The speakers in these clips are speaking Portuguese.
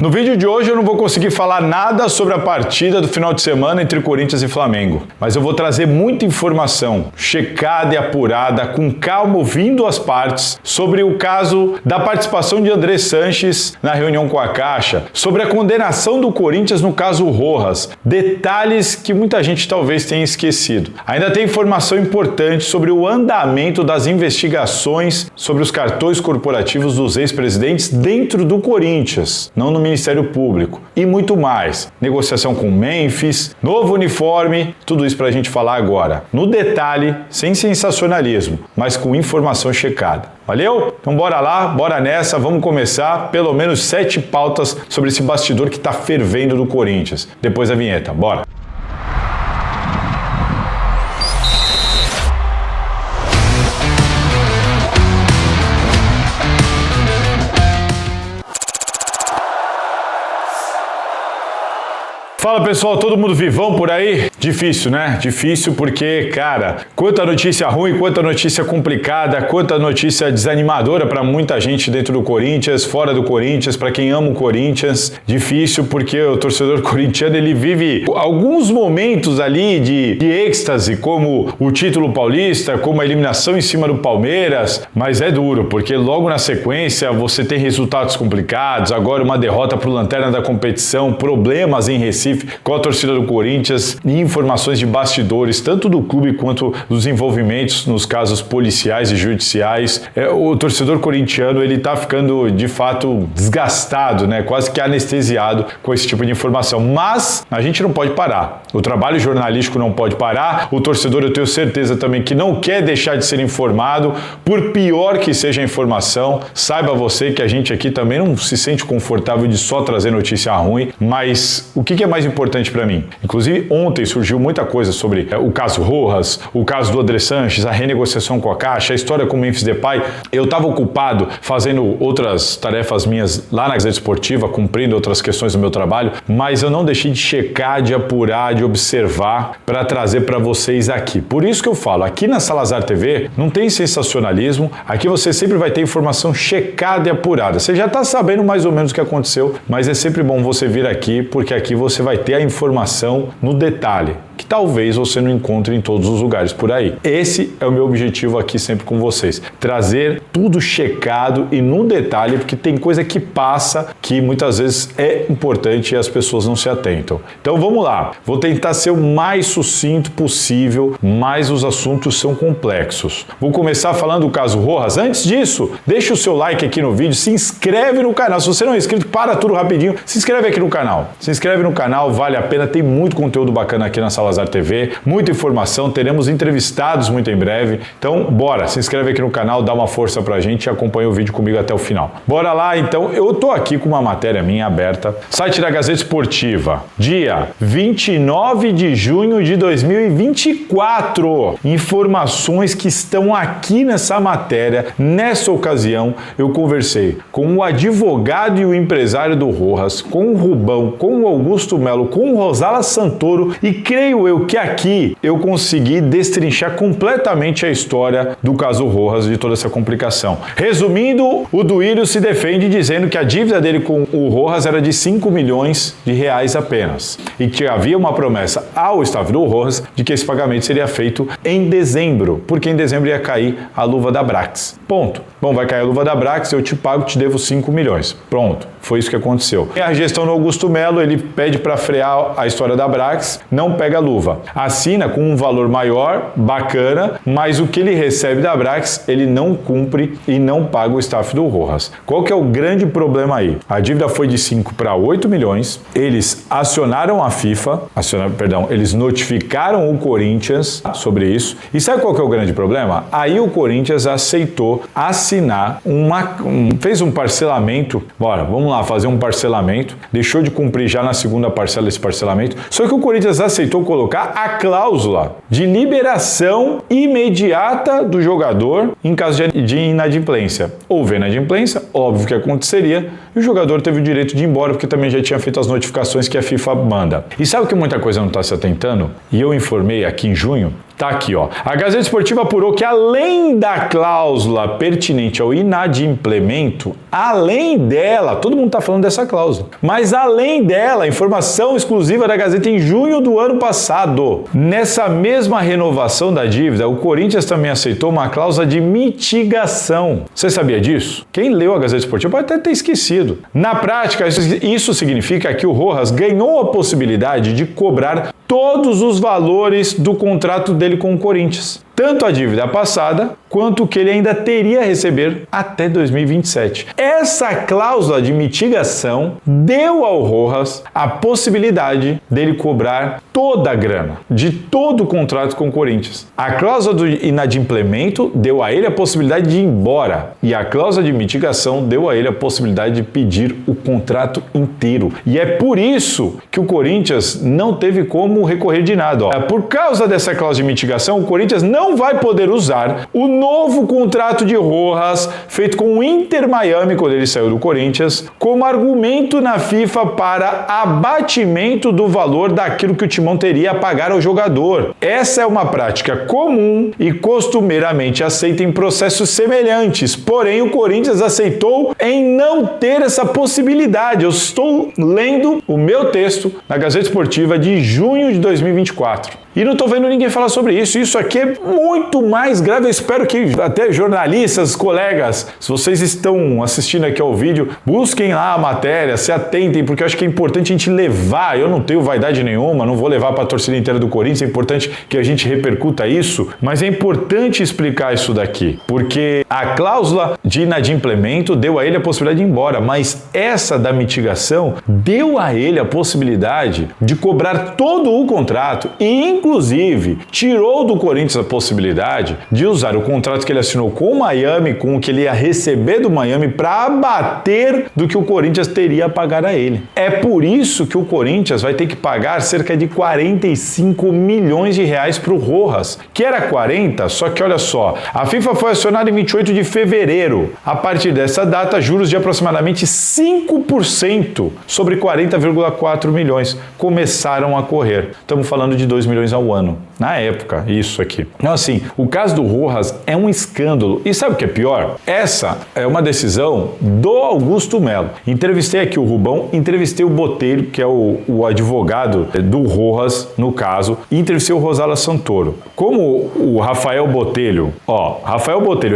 No vídeo de hoje eu não vou conseguir falar nada sobre a partida do final de semana entre Corinthians e Flamengo, mas eu vou trazer muita informação, checada e apurada, com calma, ouvindo as partes, sobre o caso da participação de André Sanches na reunião com a Caixa, sobre a condenação do Corinthians no caso Rojas, detalhes que muita gente talvez tenha esquecido. Ainda tem informação importante sobre o andamento das investigações sobre os cartões corporativos dos ex-presidentes dentro do Corinthians, não no Ministério Público, e muito mais. Negociação com Memphis, novo uniforme, tudo isso pra gente falar agora. No detalhe, sem sensacionalismo, mas com informação checada. Valeu? Então bora lá, bora nessa, vamos começar pelo menos 7 pautas sobre esse bastidor que tá fervendo do Corinthians. Depois da vinheta, bora! Fala pessoal, todo mundo vivão por aí? Difícil, né? Difícil porque, cara, quanta notícia ruim, quanta notícia complicada, quanta notícia desanimadora para muita gente dentro do Corinthians, fora do Corinthians, para quem ama o Corinthians. Difícil porque o torcedor corintiano, ele vive alguns momentos ali de êxtase, como o título paulista, como a eliminação em cima do Palmeiras, mas é duro, porque logo na sequência você tem resultados complicados, agora uma derrota pro lanterna da competição, problemas em Recife com a torcida do Corinthians e informações de bastidores, tanto do clube quanto dos envolvimentos nos casos policiais e judiciais. O torcedor corintiano, ele tá ficando de fato desgastado, né? Quase que anestesiado com esse tipo de informação. Mas a gente não pode parar. O trabalho jornalístico não pode parar. O torcedor, eu tenho certeza também que não quer deixar de ser informado, por pior que seja a informação. Saiba você que a gente aqui também não se sente confortável de só trazer notícia ruim, mas o que é mais importante para mim? Inclusive, ontem surgiu muita coisa sobre o caso Rojas, o caso do André Sanches, a renegociação com a Caixa, a história com o Memphis Depay. Eu estava ocupado fazendo outras tarefas minhas lá na Gazeta Esportiva, cumprindo outras questões do meu trabalho, mas eu não deixei de checar, de apurar, de observar para trazer para vocês aqui. Por isso que eu falo, aqui na Salazar TV não tem sensacionalismo, aqui você sempre vai ter informação checada e apurada. Você já está sabendo mais ou menos o que aconteceu, mas é sempre bom você vir aqui, porque aqui você vai ter a informação no detalhe, que talvez você não encontre em todos os lugares por aí. Esse é o meu objetivo aqui sempre com vocês, trazer tudo checado e no detalhe, porque tem coisa que passa que muitas vezes é importante e as pessoas não se atentam. Então vamos lá, vou tentar ser o mais sucinto possível, mas os assuntos são complexos. Vou começar falando do caso Rojas. Antes disso, deixa o seu like aqui no vídeo, se inscreve no canal. Se você não é inscrito, para tudo rapidinho, se inscreve aqui no canal. Se inscreve no canal, vale a pena, tem muito conteúdo bacana aqui na Salazar TV, muita informação, teremos entrevistados muito em breve. Então, bora, se inscreve aqui no canal, dá uma força pra gente e acompanha o vídeo comigo até o final. Bora lá, então, eu tô aqui com uma matéria minha aberta, site da Gazeta Esportiva, dia 29 de junho de 2024. Informações que estão aqui nessa matéria. Nessa ocasião, eu conversei com o advogado e o empresário do Rojas, com o Rubão, com o Augusto Melo, com o Rosala Santoro, e creio eu que aqui eu consegui destrinchar completamente a história do caso Rojas, de toda essa complicação. Resumindo, o Duílio se defende dizendo que a dívida dele com o Rojas era de 5 milhões de reais apenas e que havia uma promessa ao staff do Rojas de que esse pagamento seria feito em dezembro, porque em dezembro ia cair a luva da Brax. Ponto. Bom, vai cair a luva da Brax, eu te pago, te devo 5 milhões. Pronto. Foi isso que aconteceu. E a gestão do Augusto Melo, ele pede para frear a história da Brax, não pega a luva. Assina com um valor maior, bacana, mas o que ele recebe da Brax, ele não cumpre e não paga o staff do Rojas. Qual que é o grande problema aí? A dívida foi de 5 para 8 milhões, eles acionaram a FIFA, eles notificaram o Corinthians sobre isso. E sabe qual que é o grande problema? Aí o Corinthians aceitou assinar fez um parcelamento, vamos lá, fazer um parcelamento, deixou de cumprir já na segunda parcela esse parcelamento, só que o Corinthians aceitou colocar a cláusula de liberação imediata do jogador em caso de inadimplência. Houve inadimplência, óbvio que aconteceria, e o jogador teve o direito de ir embora porque também já tinha feito as notificações que a FIFA manda. E sabe que muita coisa não está se atentando? E eu informei aqui em junho Tá aqui, ó. A Gazeta Esportiva apurou que além da cláusula pertinente ao inadimplemento, além dela, todo mundo tá falando dessa cláusula, mas além dela, informação exclusiva da Gazeta em junho do ano passado. Nessa mesma renovação da dívida, o Corinthians também aceitou uma cláusula de mitigação. Você sabia disso? Quem leu a Gazeta Esportiva pode até ter esquecido. Na prática, isso significa que o Rojas ganhou a possibilidade de cobrar todos os valores do contrato dele com o Corinthians. Tanto a dívida passada, quanto o que ele ainda teria a receber até 2027. Essa cláusula de mitigação deu ao Rojas a possibilidade dele cobrar toda a grana, de todo o contrato com o Corinthians. A cláusula do inadimplemento deu a ele a possibilidade de ir embora, e a cláusula de mitigação deu a ele a possibilidade de pedir o contrato inteiro. E é por isso que o Corinthians não teve como recorrer de nada. Por causa dessa cláusula de mitigação, o Corinthians não vai poder usar o novo contrato de Rojas feito com o Inter Miami quando ele saiu do Corinthians como argumento na FIFA para abatimento do valor daquilo que o Timão teria a pagar ao jogador. Essa é uma prática comum e costumeiramente aceita em processos semelhantes, porém o Corinthians aceitou em não ter essa possibilidade. Eu estou lendo o meu texto na Gazeta Esportiva de junho de 2024. E não estou vendo ninguém falar sobre isso. Isso aqui é muito mais grave. Eu espero que até jornalistas, colegas, se vocês estão assistindo aqui ao vídeo, busquem lá a matéria, se atentem, porque eu acho que é importante a gente levar. Eu não tenho vaidade nenhuma, não vou levar para a torcida inteira do Corinthians. É importante que a gente repercuta isso, mas é importante explicar isso daqui, porque a cláusula de inadimplemento deu a ele a possibilidade de ir embora, mas essa da mitigação deu a ele a possibilidade de cobrar todo o contrato e, inclusive, tirou do Corinthians a possibilidade de usar o contrato que ele assinou com o Miami, com o que ele ia receber do Miami, para abater do que o Corinthians teria a pagar a ele. É por isso que o Corinthians vai ter que pagar cerca de 45 milhões de reais para o Rojas, que era 40, só que olha só, a FIFA foi acionada em 28 de fevereiro. A partir dessa data, juros de aproximadamente 5% sobre 40,4 milhões começaram a correr. Estamos falando de 2 milhões ao ano. Na época, isso aqui. Então, assim, o caso do Rojas é um escândalo. E sabe o que é pior? Essa é uma decisão do Augusto Melo. Entrevistei aqui o Rubão, entrevistei o Botelho, que é o advogado do Rojas, no caso, e entrevistei o Rosala Santoro. Como o Rafael Botelho,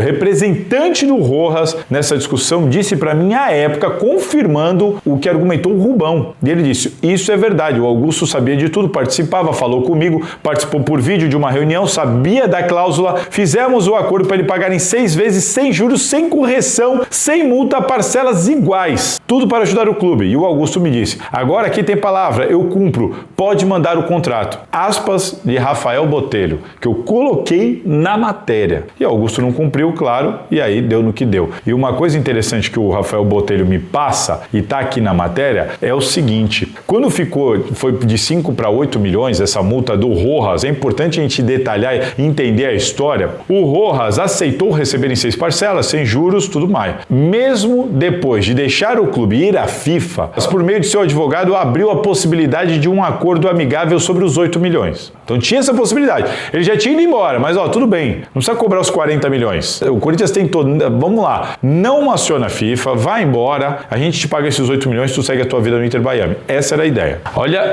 representante do Rojas nessa discussão, disse para mim à época, confirmando o que argumentou o Rubão. E ele disse, isso é verdade, o Augusto sabia de tudo, participava, falou comigo, participou por vídeo de uma reunião, sabia da cláusula, fizemos o acordo para ele pagar em 6 vezes, sem juros, sem correção, sem multa, parcelas iguais. Tudo para ajudar o clube. E o Augusto me disse, agora aqui tem palavra, eu cumpro, pode mandar o contrato. Aspas de Rafael Botelho, que eu coloquei na matéria. E o Augusto não cumpriu, claro, e aí deu no que deu. E uma coisa interessante que o Rafael Botelho me passa, e está aqui na matéria, é o seguinte, quando foi de 5 para 8 milhões essa multa do Rojas, é importante a gente detalhar e entender a história. O Rojas aceitou receber em 6 parcelas, sem juros, tudo mais. Mesmo depois de deixar o clube ir à FIFA, por meio de seu advogado, abriu a possibilidade de um acordo amigável sobre os 8 milhões. Então tinha essa possibilidade. Ele já tinha ido embora, mas tudo bem, não precisa cobrar os 40 milhões. O Corinthians tentou, vamos lá, não aciona a FIFA, vai embora, a gente te paga esses 8 milhões, tu segue a tua vida no Inter Miami. Essa era a ideia.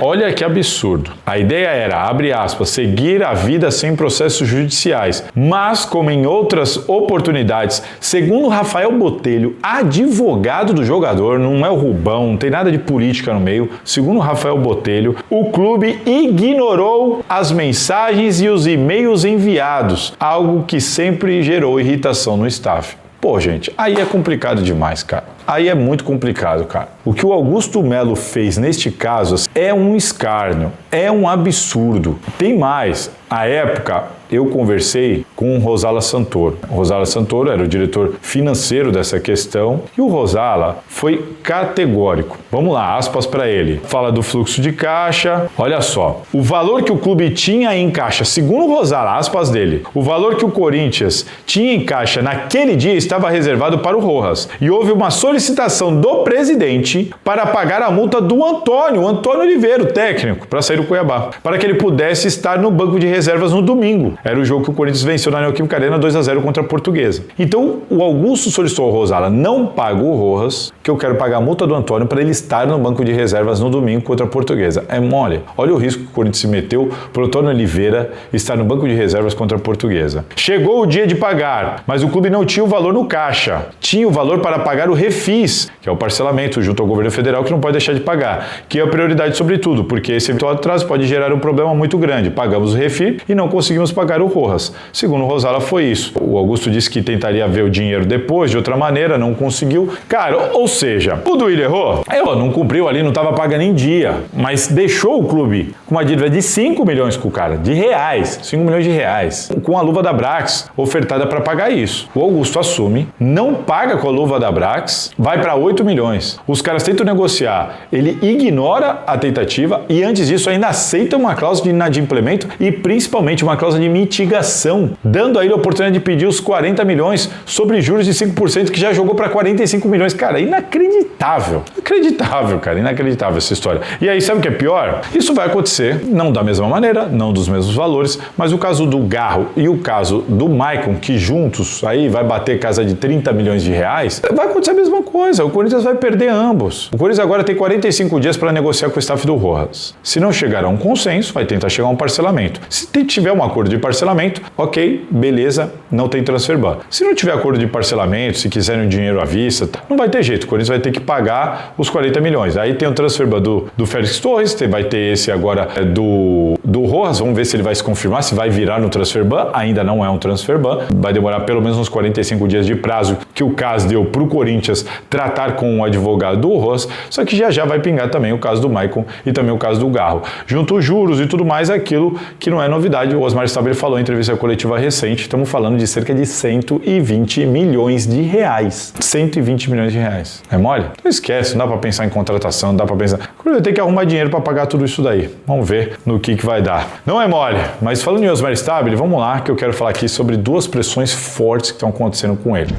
Olha que absurdo. A ideia era, abre aspas, seguir a vida sem processos judiciais. Mas, como em outras oportunidades, segundo Rafael Botelho, advogado do jogador, não é o Rubão, não tem nada de política no meio, segundo Rafael Botelho, o clube ignorou as mensagens e os e-mails enviados, algo que sempre gerou irritação no staff. Pô, gente, aí é complicado demais, cara. Aí é muito complicado, cara. O que o Augusto Melo fez neste caso é um escárnio, é um absurdo. Tem mais. À época, eu conversei com o Rosala Santoro. O Rosala Santoro era o diretor financeiro dessa questão e o Rosala foi categórico. Vamos lá, aspas para ele. Fala do fluxo de caixa. Olha só, o valor que o clube tinha em caixa, segundo o Rosala, aspas dele, o valor que o Corinthians tinha em caixa naquele dia estava reservado para o Rojas. E houve uma solicitação solicitação do presidente para pagar a multa do Antônio Oliveira, o técnico, para sair do Cuiabá, para que ele pudesse estar no banco de reservas no domingo. Era o jogo que o Corinthians venceu na Neoquímica Arena 2-0 contra a Portuguesa. Então, o Augusto solicitou ao Rosala, não paga o Rojas, que eu quero pagar a multa do Antônio para ele estar no banco de reservas no domingo contra a Portuguesa. É mole. Olha o risco que o Corinthians se meteu para o Antônio Oliveira estar no banco de reservas contra a Portuguesa. Chegou o dia de pagar, mas o clube não tinha o valor no caixa. Tinha o valor para pagar o refis, que é o parcelamento junto ao governo federal que não pode deixar de pagar, que é a prioridade sobre tudo, porque esse eventual atraso pode gerar um problema muito grande. Pagamos o refis e não conseguimos pagar o Rojas. Segundo o Rosala, foi isso. O Augusto disse que tentaria ver o dinheiro depois, de outra maneira, não conseguiu. Cara, ou seja, o Duílio errou? Não cumpriu ali, não estava pagando em dia, mas deixou o clube com uma dívida de 5 milhões com o cara, de reais, 5 milhões de reais, com a luva da Brax ofertada para pagar isso. O Augusto assume, não paga com a luva da Brax, vai para 8 milhões. Os caras tentam negociar, ele ignora a tentativa e antes disso ainda aceita uma cláusula de inadimplemento e principalmente uma cláusula de mitigação, dando a ele a oportunidade de pedir os 40 milhões sobre juros de 5% que já jogou para 45 milhões. Cara, inacreditável. Inacreditável, cara. Inacreditável essa história. E aí, sabe o que é pior? Isso vai acontecer, não da mesma maneira, não dos mesmos valores, mas o caso do Garro e o caso do Maicon, que juntos aí vai bater casa de 30 milhões de reais, vai acontecer a mesma coisa. O Corinthians vai perder ambos. O Corinthians agora tem 45 dias para negociar com o staff do Rojas. Se não chegar a um consenso, vai tentar chegar a um parcelamento. Se tiver um acordo de parcelamento, ok, beleza, não tem transfer ban. Se não tiver acordo de parcelamento, se quiserem o dinheiro à vista, não vai ter jeito. O Corinthians vai ter que pagar os 40 milhões. Aí tem o transfer ban do Félix Torres, vai ter esse agora do Rojas, vamos ver se ele vai se confirmar, se vai virar no transfer ban. Ainda não é um transfer ban. Vai demorar pelo menos uns 45 dias de prazo que o CAS deu para o Corinthians tratar com o advogado do Rojas, só que já vai pingar também o caso do Maicon e também o caso do Garro. Junto os juros e tudo mais, aquilo que não é novidade. O Osmar Stabile falou em entrevista coletiva recente, estamos falando de cerca de 120 milhões de reais. 120 milhões de reais. É mole? Não esquece, não dá para pensar em contratação, não dá para pensar. Vai ter que arrumar dinheiro para pagar tudo isso daí. Vamos ver no que vai dar. Não é mole, mas falando em Osmar Stabile, vamos lá que eu quero falar aqui sobre duas pressões fortes que estão acontecendo com ele.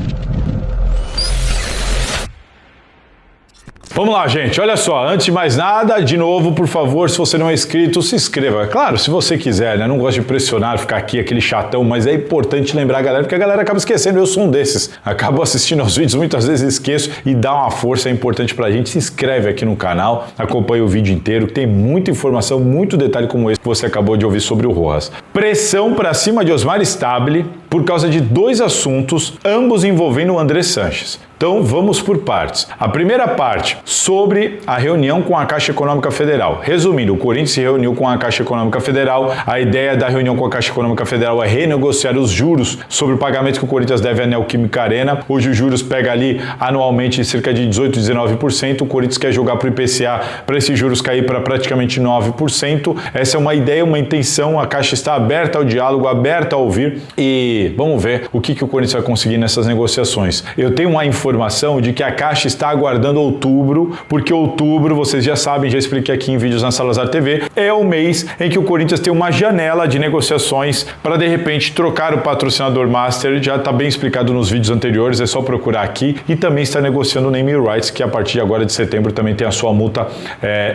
Vamos lá, gente. Olha só, antes de mais nada, de novo, por favor, se você não é inscrito, se inscreva. Claro, se você quiser, né? Não gosto de pressionar, ficar aqui aquele chatão, mas é importante lembrar a galera, porque a galera acaba esquecendo. Eu sou um desses. Acabo assistindo aos vídeos, muitas vezes esqueço e dá uma força, é importante pra gente. Se inscreve aqui no canal, acompanha o vídeo inteiro, tem muita informação, muito detalhe como esse que você acabou de ouvir sobre o Rojas. Pressão pra cima de Osmar Stabile por causa de dois assuntos, ambos envolvendo o André Sanches. Então, vamos por partes. A primeira parte, sobre a reunião com a Caixa Econômica Federal. Resumindo, o Corinthians se reuniu com a Caixa Econômica Federal. A ideia da reunião com a Caixa Econômica Federal é renegociar os juros sobre o pagamento que o Corinthians deve à Neoquímica Arena. Hoje os juros pega ali anualmente cerca de 18%, 19%. O Corinthians quer jogar para o IPCA para esses juros cair para praticamente 9%. Essa é uma ideia, uma intenção. A Caixa está aberta ao diálogo, aberta a ouvir e vamos ver o que o Corinthians vai conseguir nessas negociações. Eu tenho uma informação de que a Caixa está aguardando outubro, porque outubro, vocês já sabem, já expliquei aqui em vídeos na Salazar TV, é o mês em que o Corinthians tem uma janela de negociações para de repente trocar o patrocinador master, já está bem explicado nos vídeos anteriores, é só procurar aqui, e também está negociando o name rights, que a partir de agora de setembro também tem a sua multa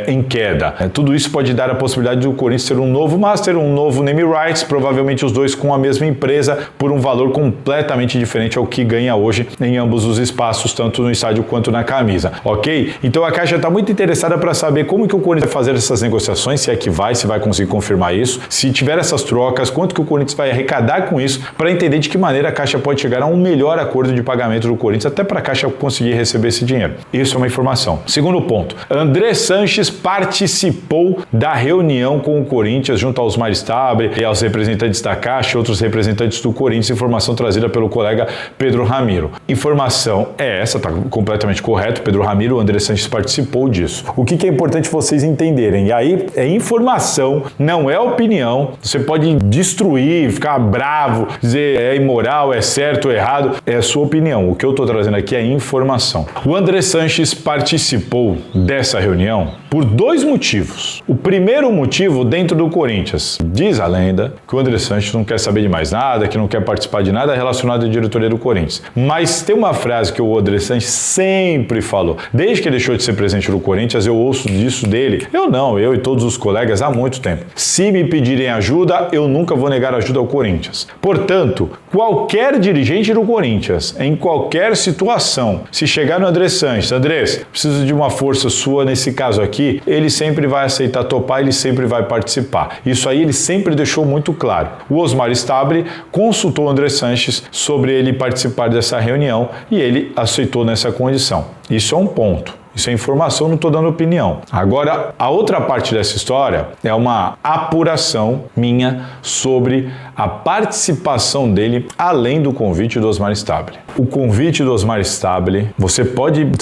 em queda. Tudo isso pode dar a possibilidade do Corinthians ter um novo master, um novo name rights, provavelmente os dois com a mesma empresa, por um valor completamente diferente ao que ganha hoje em ambos os espaços, tanto no estádio quanto na camisa, ok? Então a Caixa está muito interessada para saber como que o Corinthians vai fazer essas negociações, se é que se vai conseguir confirmar isso, se tiver essas trocas, quanto que o Corinthians vai arrecadar com isso, para entender de que maneira a Caixa pode chegar a um melhor acordo de pagamento do Corinthians, até para a Caixa conseguir receber esse dinheiro. Isso é uma informação. Segundo ponto, André Sanches participou da reunião com o Corinthians junto aos Osmar Stabile e aos representantes da Caixa e outros representantes do Corinthians, informação trazida pelo colega Pedro Ramiro. Informação essa, tá completamente correto, Pedro Ramiro, o André Sanches participou disso. O que é importante vocês entenderem, e aí é informação, não é opinião, você pode destruir, ficar bravo, dizer é imoral, é certo ou errado, é a sua opinião. O que eu estou trazendo aqui é informação. O André Sanches participou dessa reunião por dois motivos. O primeiro motivo, dentro do Corinthians, diz a lenda que o André Sanches não quer saber de mais nada, que não quer participar de nada relacionado à diretoria do Corinthians. Mas tem uma frase que eu o André Sanches sempre falou. Desde que ele deixou de ser presidente do Corinthians, eu ouço disso dele. Eu e todos os colegas há muito tempo. Se me pedirem ajuda, eu nunca vou negar ajuda ao Corinthians. Portanto, qualquer dirigente do Corinthians, em qualquer situação, se chegar no André Sanches, Andrés, preciso de uma força sua nesse caso aqui, ele sempre vai aceitar topar, ele sempre vai participar. Isso aí ele sempre deixou muito claro. O Osmar Stabile consultou o André Sanches sobre ele participar dessa reunião e ele aceitou nessa condição. Isso é um ponto. Isso é informação, não estou dando opinião. Agora, a outra parte dessa história é uma apuração minha sobre a participação dele além do convite do Osmar Stabile. O convite do Osmar Stabile, você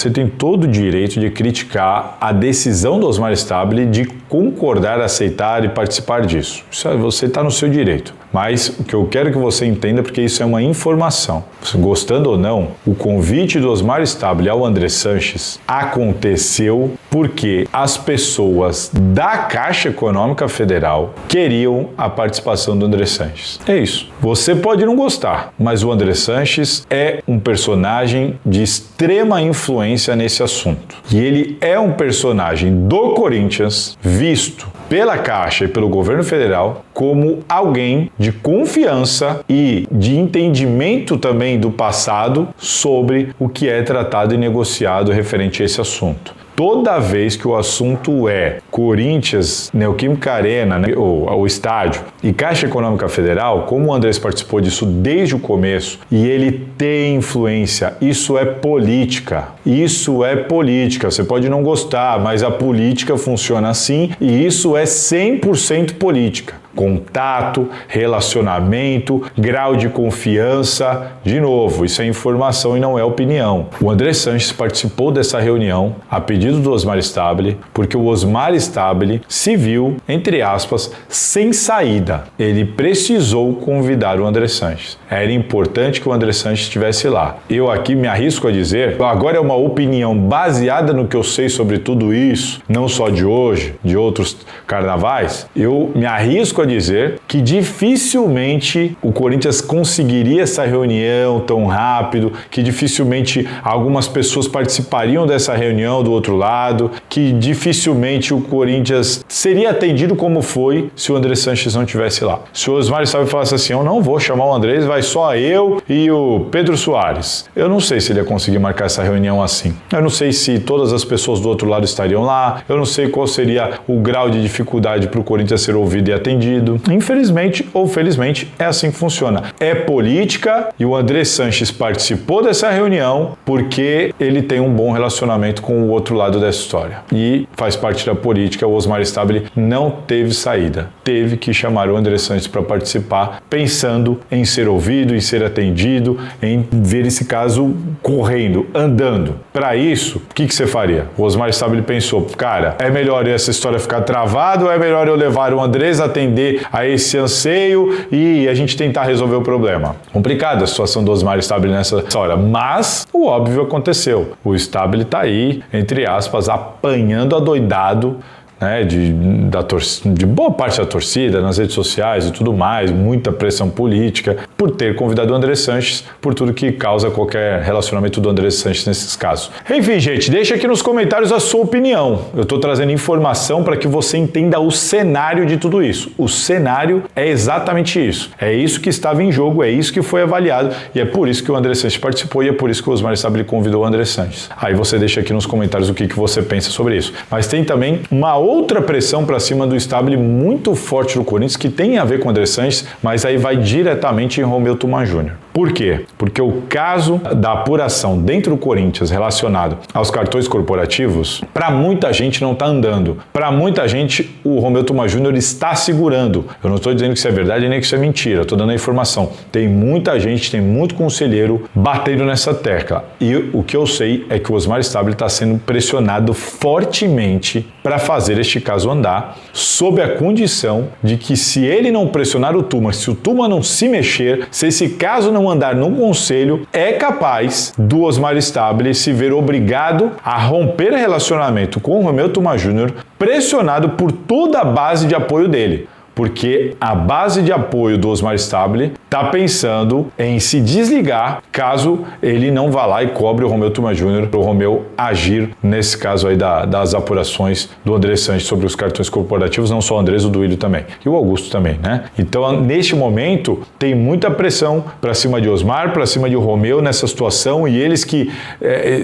tem todo o direito de criticar a decisão do Osmar Stabile de concordar, aceitar e participar disso. Você está no seu direito. Mas o que eu quero que você entenda, porque isso é uma informação. Gostando ou não, o convite do Osmar Stabile ao André Sanches aconteceu porque as pessoas da Caixa Econômica Federal queriam a participação do André Sanches. É isso. Você pode não gostar, mas o André Sanches é um personagem de extrema influência nesse assunto. E ele é um personagem do Corinthians visto pela Caixa e pelo governo federal como alguém de confiança e de entendimento também do passado sobre o que é tratado e negociado referente a esse assunto. Toda vez que o assunto é Corinthians, Neoquímica Arena, o estádio e Caixa Econômica Federal, como o Andrés participou disso desde o começo e ele tem influência, isso é política. Isso é política. Você pode não gostar, mas a política funciona assim e isso é 100% política. Contato, relacionamento, grau de confiança. De novo, isso é informação e não é opinião. O André Sanches participou dessa reunião a pedido do Osmar Stabile, porque o Osmar Stabile se viu, entre aspas, sem saída. Ele precisou convidar o André Sanches. Era importante que o André Sanches estivesse lá. Eu aqui me arrisco a dizer, agora é uma opinião baseada no que eu sei sobre tudo isso, não só de hoje, de outros carnavais, eu me arrisco a dizer que dificilmente o Corinthians conseguiria essa reunião tão rápido, que dificilmente algumas pessoas participariam dessa reunião do outro lado, que dificilmente o Corinthians seria atendido como foi se o André Sanches não estivesse lá. Se o Osmar Stabile falasse assim, eu não vou chamar o Andrés, vai só eu e o Pedro Soares. Eu não sei se ele ia conseguir marcar essa reunião assim. Eu não sei se todas as pessoas do outro lado estariam lá, eu não sei qual seria o grau de dificuldade para o Corinthians ser ouvido e atendido. Infelizmente ou felizmente é assim que funciona. É política e o André Sanches participou dessa reunião porque ele tem um bom relacionamento com o outro lado dessa história. E faz parte da política, o Osmar Stabile não teve saída. Teve que chamar o André Sanches para participar, pensando em ser ouvido, em ser atendido, em ver esse caso correndo, andando. Para isso, o que você faria? O Osmar Stabile pensou, cara, é melhor essa história ficar travada ou é melhor eu levar o Andrés a atender a esse anseio e a gente tentar resolver o problema? Complicada a situação do Osmar Stabile nessa hora, mas o óbvio aconteceu. O Stabile está aí, entre aspas, apanhando adoidado, né, de boa parte da torcida, nas redes sociais e tudo mais, muita pressão política, por ter convidado o André Sanches, por tudo que causa qualquer relacionamento do André Sanches nesses casos. Enfim, gente, deixa aqui nos comentários a sua opinião. Eu estou trazendo informação para que você entenda o cenário de tudo isso. O cenário é exatamente isso. É isso que estava em jogo, é isso que foi avaliado e é por isso que o André Sanches participou e é por isso que o Osmar Stabile convidou o André Sanches. Aí você deixa aqui nos comentários o que você pensa sobre isso. Mas tem também uma outra pressão para cima do Stabile muito forte do Corinthians, que tem a ver com o André Sanches, mas aí vai diretamente em Romeu Thuma Jr. Por quê? Porque o caso da apuração dentro do Corinthians relacionado aos cartões corporativos, para muita gente não está andando. Para muita gente, o Romeu Thuma Jr. está segurando. Eu não estou dizendo que isso é verdade nem que isso é mentira, estou dando a informação. Tem muita gente, tem muito conselheiro batendo nessa tecla. E o que eu sei é que o Osmar Stabile está sendo pressionado fortemente para fazer este caso andar, sob a condição de que se ele não pressionar o Thuma, se o Thuma não se mexer, se esse caso não andar no conselho, é capaz do Osmar Stabile se ver obrigado a romper relacionamento com o Romeu Thuma Jr., pressionado por toda a base de apoio dele. porque a base de apoio do Osmar Stabile está pensando em se desligar caso ele não vá lá e cobre o Romeu Tuma Júnior para o Romeu agir nesse caso aí das apurações do André Sanches sobre os cartões corporativos, não só o Andrés, o Duílio também, e o Augusto também, né? Então, neste momento, tem muita pressão para cima de Osmar, para cima de Romeu nessa situação, e eles que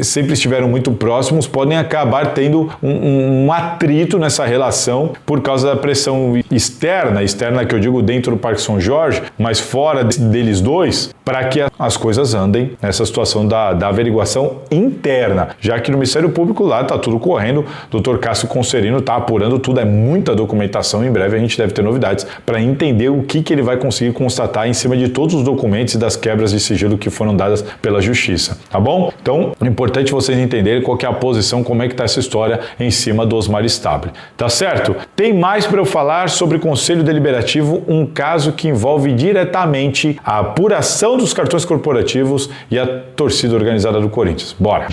sempre estiveram muito próximos podem acabar tendo um atrito nessa relação por causa da pressão externa que eu digo dentro do Parque São Jorge, mas fora deles dois, para que as coisas andem nessa situação da averiguação interna, já que no Ministério Público lá está tudo correndo, o Dr. Cássio Conserino está apurando tudo, é muita documentação, em breve a gente deve ter novidades para entender o que ele vai conseguir constatar em cima de todos os documentos e das quebras de sigilo que foram dadas pela Justiça, tá bom? Então, é importante vocês entenderem qual que é a posição, como é que está essa história em cima do Osmar Stabile, tá certo? Tem mais para eu falar sobre o Conselho Deliberativo, um caso que envolve diretamente a apuração dos cartões corporativos e a torcida organizada do Corinthians. Bora!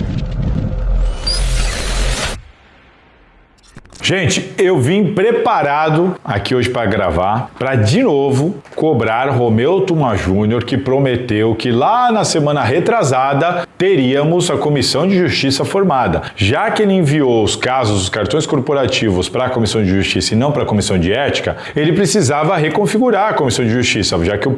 Gente, eu vim preparado aqui hoje para gravar, para de novo cobrar Romeu Tuma Júnior, que prometeu que lá na semana retrasada teríamos a Comissão de Justiça formada. Já que ele enviou os casos dos cartões corporativos para a Comissão de Justiça e não para a Comissão de Ética, ele precisava reconfigurar a Comissão de Justiça, já que o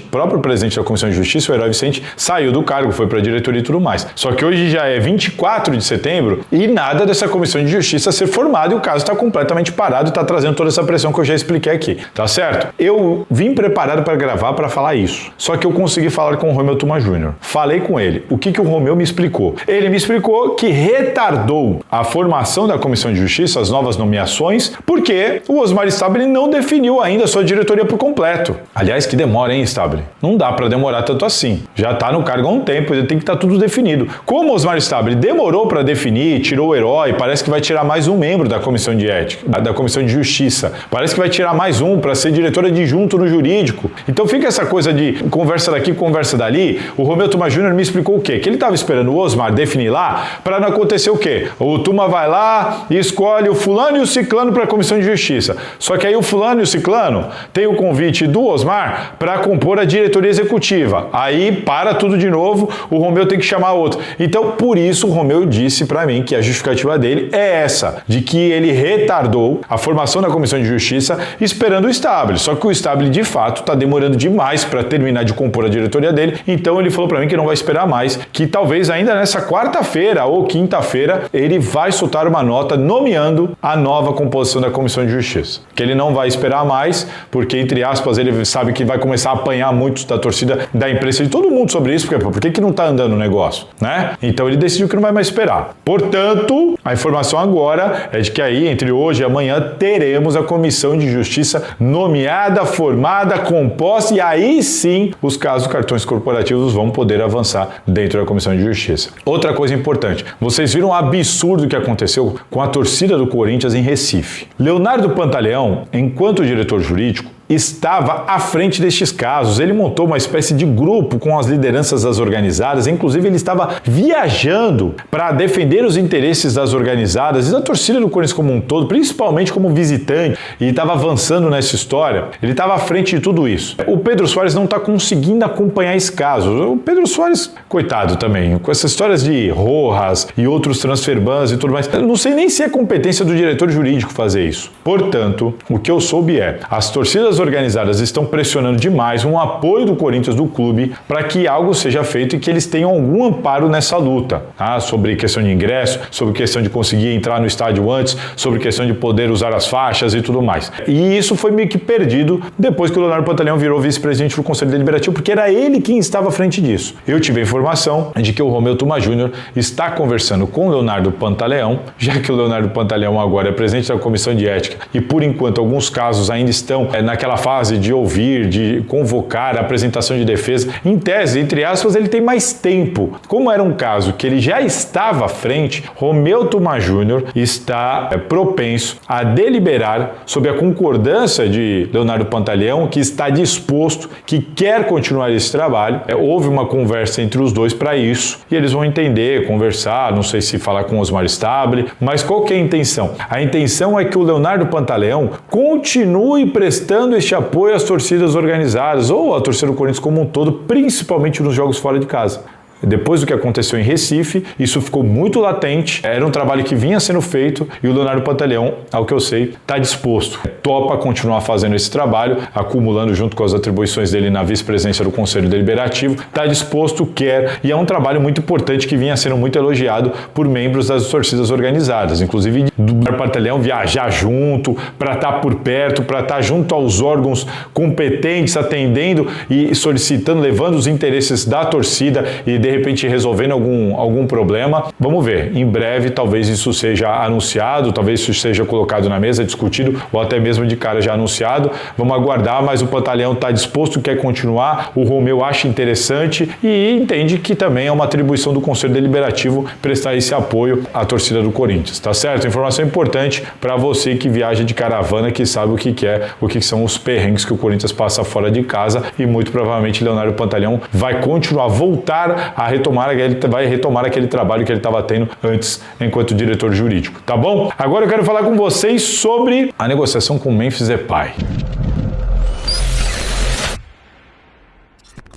próprio presidente da Comissão de Justiça, o Herói Vicente, saiu do cargo, foi para a diretoria e tudo mais. Só que hoje já é 24 de setembro e nada dessa Comissão de Justiça ser formada e o caso está completamente parado e está trazendo toda essa pressão que eu já expliquei aqui, tá certo? Eu vim preparado para gravar para falar isso, só que eu consegui falar com o Romeu Tuma Júnior. Falei com ele. O que o Romeu me explicou? Ele me explicou que retardou a formação da Comissão de Justiça, as novas nomeações, porque o Osmar Stabile não definiu ainda a sua diretoria por completo. Aliás, que demora, hein, Stabile? Não dá para demorar tanto assim. Já está no cargo há um tempo, ele tem que estar tudo definido. Como o Osmar Stabile demorou para definir, tirou o Herói, parece que vai tirar mais um membro da Comissão de Ética, da Comissão de Justiça. Parece que vai tirar mais um para ser diretor adjunto no jurídico. Então fica essa coisa de conversa daqui, conversa dali. O Romeu Tuma Júnior me explicou o quê? Que ele estava esperando o Osmar definir lá para não acontecer o quê? O Tuma vai lá e escolhe o fulano e o ciclano para a Comissão de Justiça. Só que aí o fulano e o ciclano tem o convite do Osmar para compor a diretoria executiva. Aí para tudo de novo, o Romeu tem que chamar outro. Então por isso o Romeu disse para mim que a justificativa dele é essa, de que ele retardou a formação da Comissão de Justiça esperando o Stabile. Só que o Stabile, de fato, está demorando demais para terminar de compor a diretoria dele. Então ele falou para mim que não vai esperar mais, que talvez ainda nessa quarta-feira ou quinta-feira ele vai soltar uma nota nomeando a nova composição da Comissão de Justiça. Que ele não vai esperar mais, porque, entre aspas, ele sabe que vai começar a apanhar muito da torcida, da imprensa, de todo mundo sobre isso, porque por que não está andando o negócio, né? Então ele decidiu que não vai mais esperar. Portanto, a informação agora é de que aí, entre hoje e amanhã, teremos a Comissão de Justiça nomeada, formada, composta, e aí sim os casos cartões corporativos vão poder avançar dentro da Comissão de Justiça. Outra coisa importante, vocês viram o absurdo que aconteceu com a torcida do Corinthians em Recife. Leonardo Pantaleão, enquanto diretor jurídico, estava à frente destes casos. Ele montou uma espécie de grupo com as lideranças das organizadas, inclusive ele estava viajando para defender os interesses das organizadas e da torcida do Corinthians como um todo, principalmente como visitante, e estava avançando nessa história. Ele estava à frente de tudo isso. O Pedro Soares não está conseguindo acompanhar esse caso. O Pedro Soares, coitado também, com essas histórias de Rojas e outros transferbans e tudo mais, eu não sei nem se é competência do diretor jurídico fazer isso. Portanto, o que eu soube é, as torcidas organizadas estão pressionando demais um apoio do Corinthians, do clube, para que algo seja feito e que eles tenham algum amparo nessa luta, tá? Sobre questão de ingresso, sobre questão de conseguir entrar no estádio antes, sobre questão de poder usar as faixas e tudo mais. E isso foi meio que perdido depois que o Leonardo Pantaleão virou vice-presidente do Conselho Deliberativo, porque era ele quem estava à frente disso. Eu tive a informação de que o Romeu Tuma Júnior está conversando com o Leonardo Pantaleão, já que o Leonardo Pantaleão agora é presidente da Comissão de Ética e, por enquanto, alguns casos ainda estão naquela naquela fase de ouvir, de convocar a apresentação de defesa. Em tese, entre aspas, ele tem mais tempo. Como era um caso que ele já estava à frente, Romeu Thuma Júnior está propenso a deliberar sob a concordância de Leonardo Pantaleão, que está disposto, que quer continuar esse trabalho. Houve uma conversa entre os dois para isso e eles vão entender, conversar, não sei se falar com Osmar Stabile, mas qual que é a intenção? A intenção é que o Leonardo Pantaleão continue prestando este apoio às torcidas organizadas ou à torcida do Corinthians como um todo, principalmente nos jogos fora de casa. Depois do que aconteceu em Recife, isso ficou muito latente, era um trabalho que vinha sendo feito e o Leonardo Pantaleão, ao que eu sei, está disposto, topa continuar fazendo esse trabalho, acumulando junto com as atribuições dele na vice-presidência do Conselho Deliberativo, está disposto, quer, e é um trabalho muito importante que vinha sendo muito elogiado por membros das torcidas organizadas, inclusive do Leonardo Pantaleão viajar junto, para estar por perto, para estar junto aos órgãos competentes, atendendo e solicitando, levando os interesses da torcida e de repente resolvendo algum problema. Vamos ver, em breve talvez isso seja anunciado, talvez isso seja colocado na mesa, discutido ou até mesmo de cara já anunciado. Vamos aguardar, mas o Pantaleão está disposto, quer continuar, o Romeu acha interessante e entende que também é uma atribuição do Conselho Deliberativo prestar esse apoio à torcida do Corinthians, tá certo? Informação importante para você que viaja de caravana, que sabe o que é, o que são os perrengues que o Corinthians passa fora de casa e muito provavelmente Leonardo Pantaleão vai continuar, vai retomar aquele trabalho que ele estava tendo antes enquanto diretor jurídico, tá bom? Agora eu quero falar com vocês sobre a negociação com o Memphis Depay.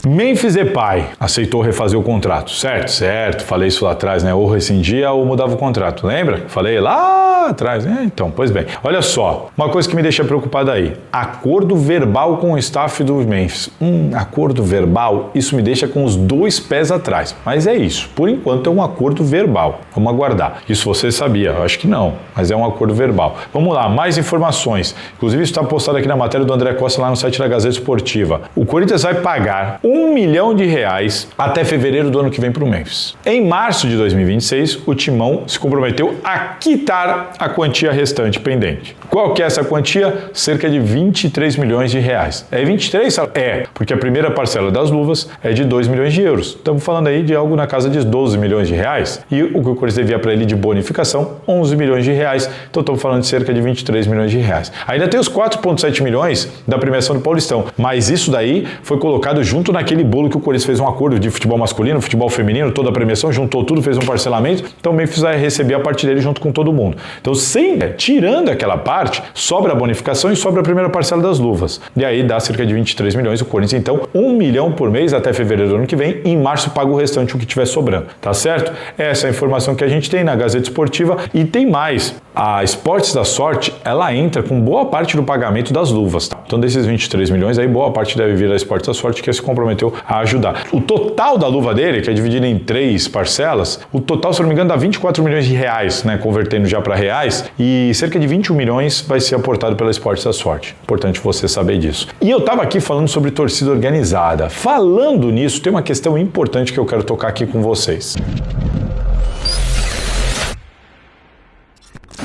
Memphis Depay aceitou refazer o contrato, certo, falei isso lá atrás, né? Ou rescindia ou mudava o contrato, lembra? Falei lá atrás, né? Então, pois bem, olha só, uma coisa que me deixa preocupado aí, acordo verbal com o staff do Memphis. Acordo verbal, isso me deixa com os dois pés atrás, mas é isso, por enquanto é um acordo verbal, vamos aguardar. Isso você sabia? Eu acho que não, mas é um acordo verbal. Vamos lá, mais informações, inclusive isso está postado aqui na matéria do André Costa lá no site da Gazeta Esportiva. O Corinthians vai pagar R$1 milhão até fevereiro do ano que vem para o Memphis. Em março de 2026, o Timão se comprometeu a quitar a quantia restante pendente. Qual que é essa quantia? Cerca de R$23 milhões. É 23? É, porque a primeira parcela das luvas é de €2 milhões. Estamos falando aí de algo na casa de R$12 milhões. E o que o Corinthians devia para ele de bonificação, R$11 milhões. Então estamos falando de cerca de R$23 milhões. Ainda tem os 4,7 milhões da premiação do Paulistão, mas isso daí foi colocado junto naquele bolo que o Corinthians fez um acordo de futebol masculino, futebol feminino, toda a premiação, juntou tudo, fez um parcelamento, então o Memphis vai receber a parte dele junto com todo mundo. Então, tirando aquela parte, sobra a bonificação e sobra a primeira parcela das luvas. E aí dá cerca de 23 milhões, o Corinthians então R$1 milhão por mês até fevereiro do ano que vem, e em março paga o restante, o que tiver sobrando, tá certo? Essa é a informação que a gente tem na Gazeta Esportiva e tem mais. A Esportes da Sorte, ela entra com boa parte do pagamento das luvas, tá? Então desses 23 milhões aí, boa parte deve vir da Esportes da Sorte, que se comprometeu a ajudar. O total da luva dele, que é dividido em 3 parcelas, o total, se não me engano, dá R$24 milhões, né? Convertendo já para reais, e cerca de 21 milhões vai ser aportado pela Esportes da Sorte. Importante você saber disso. E eu tava aqui falando sobre torcida organizada. Falando nisso, tem uma questão importante que eu quero tocar aqui com vocês.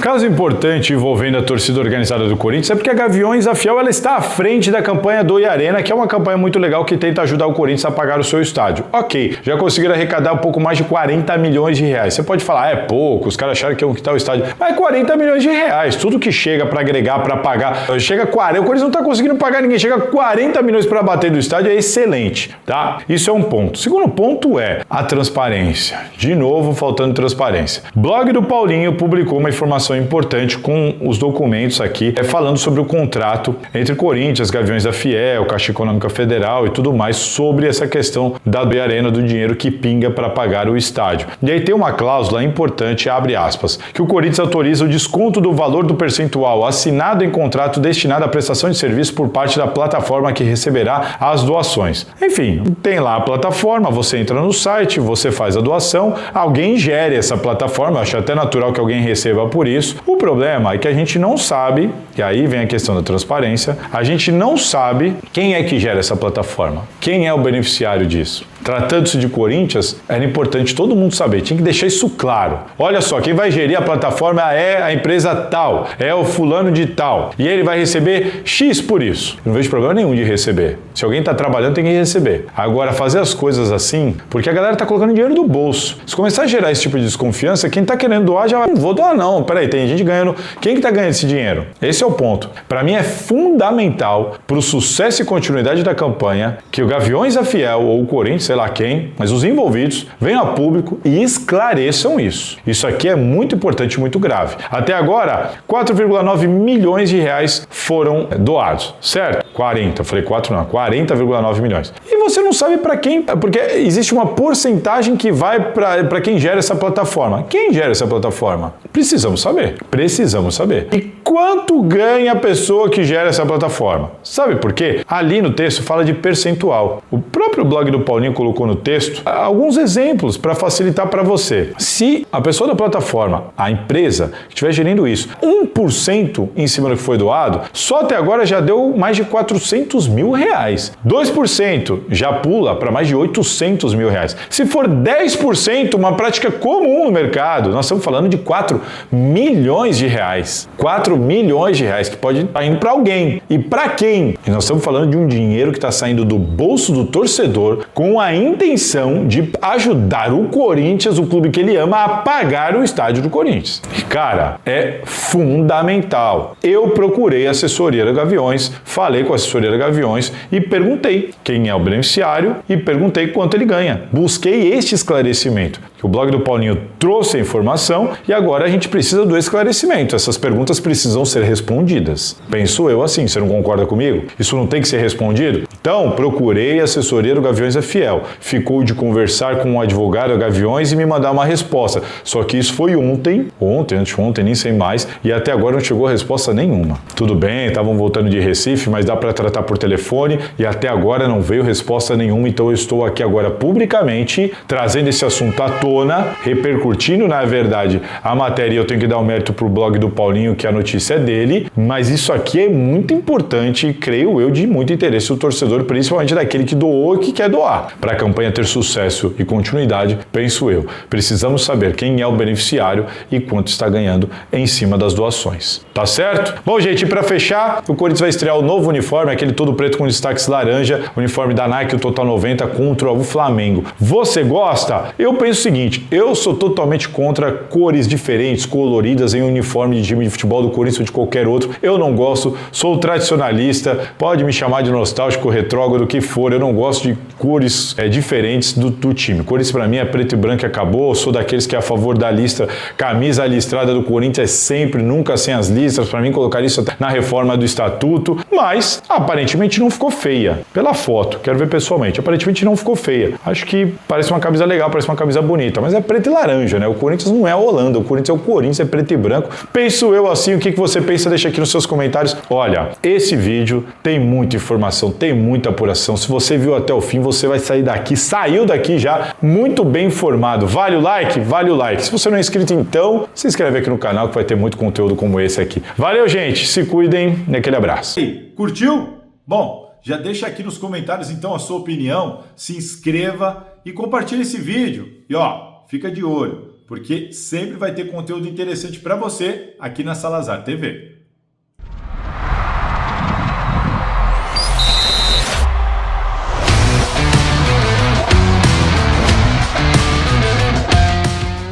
Caso importante envolvendo a torcida organizada do Corinthians é porque a Gaviões, a Fiel, ela está à frente da campanha do Arena, que é uma campanha muito legal que tenta ajudar o Corinthians a pagar o seu estádio. Ok, já conseguiram arrecadar um pouco mais de R$40 milhões. Você pode falar, é pouco, os caras acharam que iam quitar o estádio, mas R$40 milhões, tudo que chega para agregar, para pagar, chega a 40, o Corinthians não está conseguindo pagar ninguém, chega a R$40 milhões para bater do estádio, é excelente, tá? Isso é um ponto. Segundo ponto é a transparência. De novo, faltando transparência. Blog do Paulinho publicou uma informação importante com os documentos aqui, falando sobre o contrato entre Corinthians, Gaviões da Fiel, Caixa Econômica Federal e tudo mais, sobre essa questão da Arena, do dinheiro que pinga para pagar o estádio. E aí tem uma cláusula importante, abre aspas, que o Corinthians autoriza o desconto do valor do percentual assinado em contrato destinado à prestação de serviço por parte da plataforma que receberá as doações. Enfim, tem lá a plataforma, você entra no site, você faz a doação, alguém gere essa plataforma, acho até natural que alguém receba por isso. O problema é que a gente não sabe, e aí vem a questão da transparência, a gente não sabe quem é que gera essa plataforma, quem é o beneficiário disso. tratando-se de Corinthians, era importante todo mundo saber, tinha que deixar isso claro. Olha só, quem vai gerir a plataforma é a empresa tal, é o fulano de tal, e ele vai receber X por isso. Não vejo problema nenhum de receber. Se alguém está trabalhando, tem que receber. Agora, fazer as coisas assim, porque a galera está colocando dinheiro do bolso. Se começar a gerar esse tipo de desconfiança, quem está querendo doar já não vou doar não. Peraí, tem gente ganhando. Quem que está ganhando esse dinheiro? Esse é o ponto. Para mim é fundamental para o sucesso e continuidade da campanha que o Gaviões da Fiel ou o Corinthians, sei lá quem, mas os envolvidos venham a público e esclareçam isso. Isso aqui é muito importante e muito grave. Até agora, 4,9 milhões de reais foram doados, certo? 40, eu falei 4 não, 40,9 milhões. E você não sabe para quem, porque existe uma porcentagem que vai para quem gera essa plataforma. Quem gera essa plataforma? Precisamos saber. Precisamos saber. E quanto ganha a pessoa que gera essa plataforma? Sabe por quê? Ali no texto fala de percentual. O próprio blog do Paulinho colocou no texto alguns exemplos para facilitar para você. Se a pessoa da plataforma, a empresa que estiver gerindo isso, 1% em cima do que foi doado, só até agora já deu mais de 400 mil reais. 2% já pula para mais de 800 mil reais. Se for 10%, uma prática comum no mercado, nós estamos falando de 4 milhões de reais. 4 milhões de reais que pode estar indo para alguém. E para quem? E nós estamos falando de um dinheiro que está saindo do bolso do torcedor com a intenção de ajudar o Corinthians, o clube que ele ama, a pagar o estádio do Corinthians. E, cara, é fundamental. Eu procurei a assessoria da Gaviões, falei com a assessoria da Gaviões e perguntei quem é o beneficiário e perguntei quanto ele ganha. Busquei este esclarecimento. O blog do Paulinho trouxe a informação e agora a gente precisa do esclarecimento. Essas perguntas precisam ser respondidas. Penso eu assim, você não concorda comigo? Isso não tem que ser respondido? Então, procurei a assessoria do Gaviões da Fiel. Ficou de conversar com um advogado da Gaviões e me mandar uma resposta. Só que isso foi ontem, anteontem, nem sei mais, e até agora não chegou resposta nenhuma. Tudo bem, estavam voltando de Recife, mas dá para tratar por telefone e até agora não veio resposta nenhuma, então eu estou aqui agora publicamente trazendo esse assunto à tona, repercutindo, na verdade, a matéria. Eu tenho que dar o mérito pro blog do Paulinho, que a notícia é dele, mas isso aqui é muito importante, creio eu, de muito interesse do torcedor, principalmente daquele que doou e que quer doar. Para a campanha ter sucesso e continuidade, penso eu, precisamos saber quem é o beneficiário e quanto está ganhando em cima das doações. Tá certo? Bom, gente, para fechar, o Corinthians vai estrear o novo uniforme, aquele todo preto com destaques laranja, uniforme da Nike, o Total 90 contra o Flamengo. Você gosta? Eu penso o seguinte, eu sou totalmente contra cores diferentes, coloridas em uniforme de time de futebol do Corinthians ou de qualquer outro. Eu não gosto, sou tradicionalista, pode me chamar de nostálgico, retrógrado, o que for, eu não gosto de cores diferentes do time. Cores para mim é preto e branco e acabou, eu sou daqueles que é a favor da listra, camisa listrada do Corinthians é sempre, nunca sem as listras, para mim colocar isso na reforma do estatuto, mas aparentemente não ficou feia, pela foto, quero ver pessoalmente, aparentemente não ficou feia. Acho que parece uma camisa legal, parece uma camisa bonita, mas é preto e laranja, né? O Corinthians não é a Holanda, o Corinthians é o Corinthians, é preto e branco. Penso eu assim, o que você pensa? Deixa aqui nos seus comentários. Olha, esse vídeo tem muita informação, tem muita apuração. Se você viu até o fim, você vai sair daqui, saiu daqui já muito bem informado. Vale o like? Vale o like. Se você não é inscrito, então, se inscreve aqui no canal que vai ter muito conteúdo como esse aqui. Valeu, gente. Se cuidem. Aquele abraço. E aí, curtiu? Bom, já deixa aqui nos comentários então a sua opinião, se inscreva e compartilhe esse vídeo. E ó, fica de olho, porque sempre vai ter conteúdo interessante para você aqui na Salazar TV.